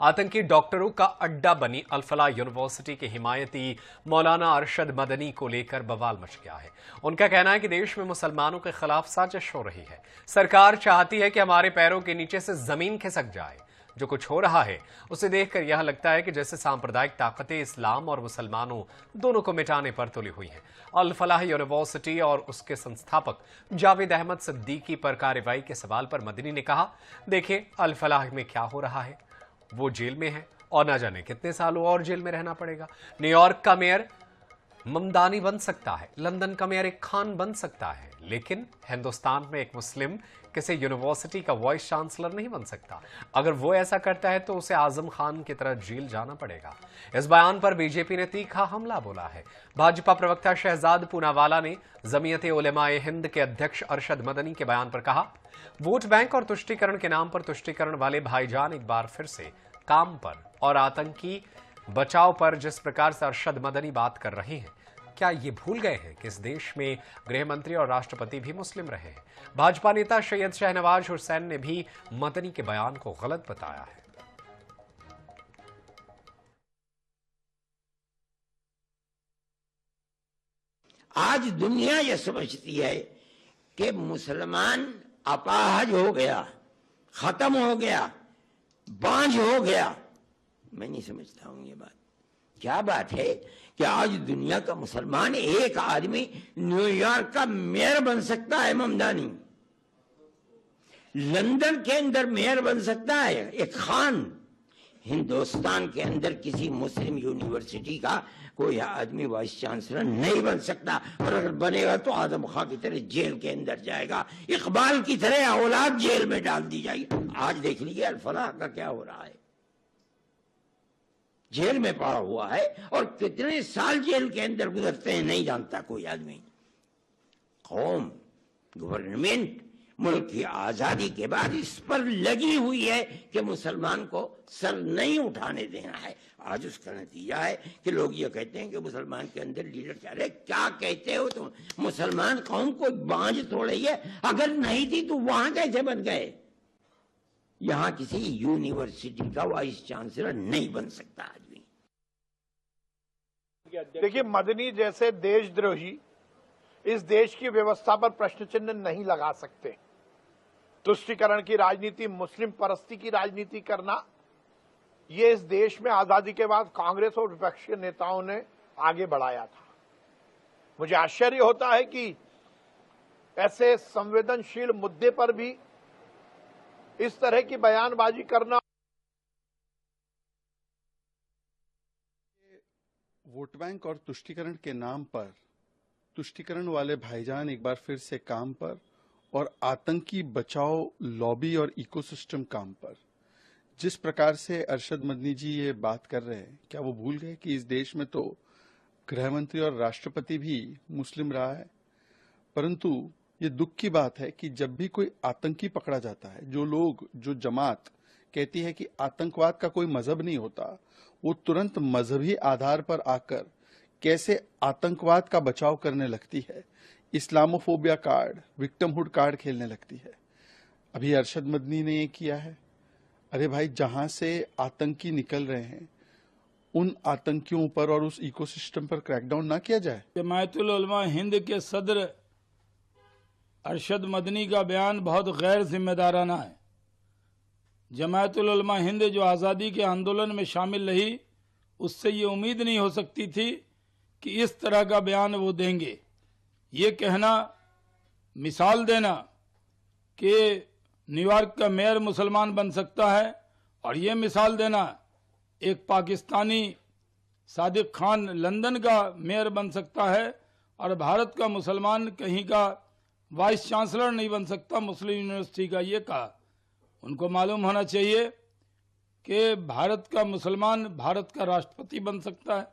आतंकी डॉक्टरों का अड्डा बनी अल-फलाह यूनिवर्सिटी के हिमायती मौलाना अरशद मदनी को लेकर बवाल मच गया है। उनका कहना है कि देश में मुसलमानों के खिलाफ साजिश हो रही है। सरकार चाहती है कि हमारे पैरों के नीचे से जमीन खिसक जाए। जो कुछ हो रहा है उसे देखकर यह लगता है कि जैसे सांप्रदायिक ताकतें इस्लाम और मुसलमानों दोनों को मिटाने पर तुली हुई हैं। अल-फलाह यूनिवर्सिटी और उसके संस्थापक जावेद अहमद सिद्दीकी पर कार्रवाई के सवाल पर मदनी ने कहा, देखिए अल-फलाह में क्या हो रहा है। वो जेल में है और ना जाने कितने सालों और जेल में रहना पड़ेगा। न्यूयॉर्क का मेयर ममदानी बन सकता है, लंदन का मेयर एक खान बन सकता है, लेकिन हिंदुस्तान में एक मुस्लिम किसी यूनिवर्सिटी का वाइस चांसलर नहीं बन सकता। अगर वो ऐसा करता है तो उसे आजम खान की तरह जेल जाना पड़ेगा। इस बयान पर बीजेपी ने तीखा हमला बोला है। भाजपा प्रवक्ता शहजाद पूनावाला ने जमीयत उलेमाए हिंद के अध्यक्ष अरशद मदनी के बयान पर कहा, वोट बैंक और तुष्टीकरण के नाम पर तुष्टीकरण वाले भाईजान एक बार फिर से काम पर और आतंकी बचाव पर जिस प्रकार से अरशद मदनी बात कर रहे हैं, क्या ये भूल गए हैं कि इस देश में गृह मंत्री और राष्ट्रपति भी मुस्लिम रहे हैं। भाजपा नेता सैयद शहनवाज हुसैन ने भी मदनी के बयान को गलत बताया है। आज दुनिया यह समझती है कि मुसलमान अपाहज हो गया, खत्म हो गया, बांझ हो गया। मैं नहीं समझता हूं ये बात। क्या बात है कि आज दुनिया का मुसलमान एक आदमी न्यूयॉर्क का मेयर बन सकता है, ममदानी लंदन के अंदर मेयर बन सकता है एक खान। हिंदुस्तान के अंदर किसी मुस्लिम यूनिवर्सिटी का कोई आदमी वाइस चांसलर नहीं बन सकता, और अगर बनेगा तो आदम खां की तरह जेल के अंदर जाएगा, इकबाल की तरह औलाद जेल में डाल दी जाएगी। आज देख लीजिए अल-फलाह का क्या हो रहा है, जेल में पड़ा हुआ है और कितने साल जेल के अंदर गुजरते हैं नहीं जानता कोई आदमी। कौम, गवर्नमेंट मुल्क की आजादी के बाद इस पर लगी हुई है कि मुसलमान को सर नहीं उठाने देना है। आज उसका नतीजा है कि लोग ये कहते हैं कि मुसलमान के अंदर लीडर क्या रहे। क्या कहते हो तुम? मुसलमान कौम कोई बांझ थोड़ी है, अगर नहीं थी तो वहां कैसे बन गए? यहां किसी यूनिवर्सिटी का वाइस चांसलर नहीं बन सकता आदमी। देखिए, मदनी जैसे देशद्रोही इस देश की व्यवस्था पर प्रश्न चिन्ह नहीं लगा सकते। तुष्टीकरण की राजनीति, मुस्लिम परस्ती की राजनीति करना, ये इस देश में आजादी के बाद कांग्रेस और विपक्ष के नेताओं ने आगे बढ़ाया था। मुझे आश्चर्य होता है कि ऐसे संवेदनशील मुद्दे पर भी इस तरह की बयानबाजी करना। वोट बैंक और तुष्टीकरण के नाम पर तुष्टीकरण वाले भाईजान एक बार फिर से काम पर और आतंकी बचाव लॉबी और इकोसिस्टम काम पर। जिस प्रकार से अरशद मदनी जी ये बात कर रहे हैं, क्या वो भूल गए कि इस देश में तो गृह मंत्री और राष्ट्रपति भी मुस्लिम रहा है। परंतु ये दुख की बात है कि जब भी कोई आतंकी पकड़ा जाता है, जो जमात कहती है कि आतंकवाद का कोई मजहब नहीं होता, वो तुरंत मजहबी आधार पर आकर कैसे आतंकवाद का बचाव करने लगती है, इस्लामोफोबिया कार्ड, विक्टिमहुड कार्ड खेलने लगती है। अभी अरशद मदनी ने ये किया है। अरे भाई, जहां से आतंकी निकल रहे हैं उन आतंकियों पर और उस इकोसिस्टम पर क्रैकडाउन ना किया जाए। जमायतुल उलमा हिंद के सदर अरशद मदनी का बयान बहुत गैर जिम्मेदाराना है। जमायतुल उलमा हिंद जो आज़ादी के आंदोलन में शामिल रही, उससे ये उम्मीद नहीं हो सकती थी कि इस तरह का बयान वो देंगे। ये कहना, मिसाल देना कि न्यूयॉर्क का मेयर मुसलमान बन सकता है, और ये मिसाल देना एक पाकिस्तानी सादिक खान लंदन का मेयर बन सकता है, और भारत का मुसलमान कहीं का वाइस चांसलर नहीं बन सकता मुस्लिम यूनिवर्सिटी का। ये कहा, उनको मालूम होना चाहिए कि भारत का मुसलमान भारत का राष्ट्रपति बन सकता है।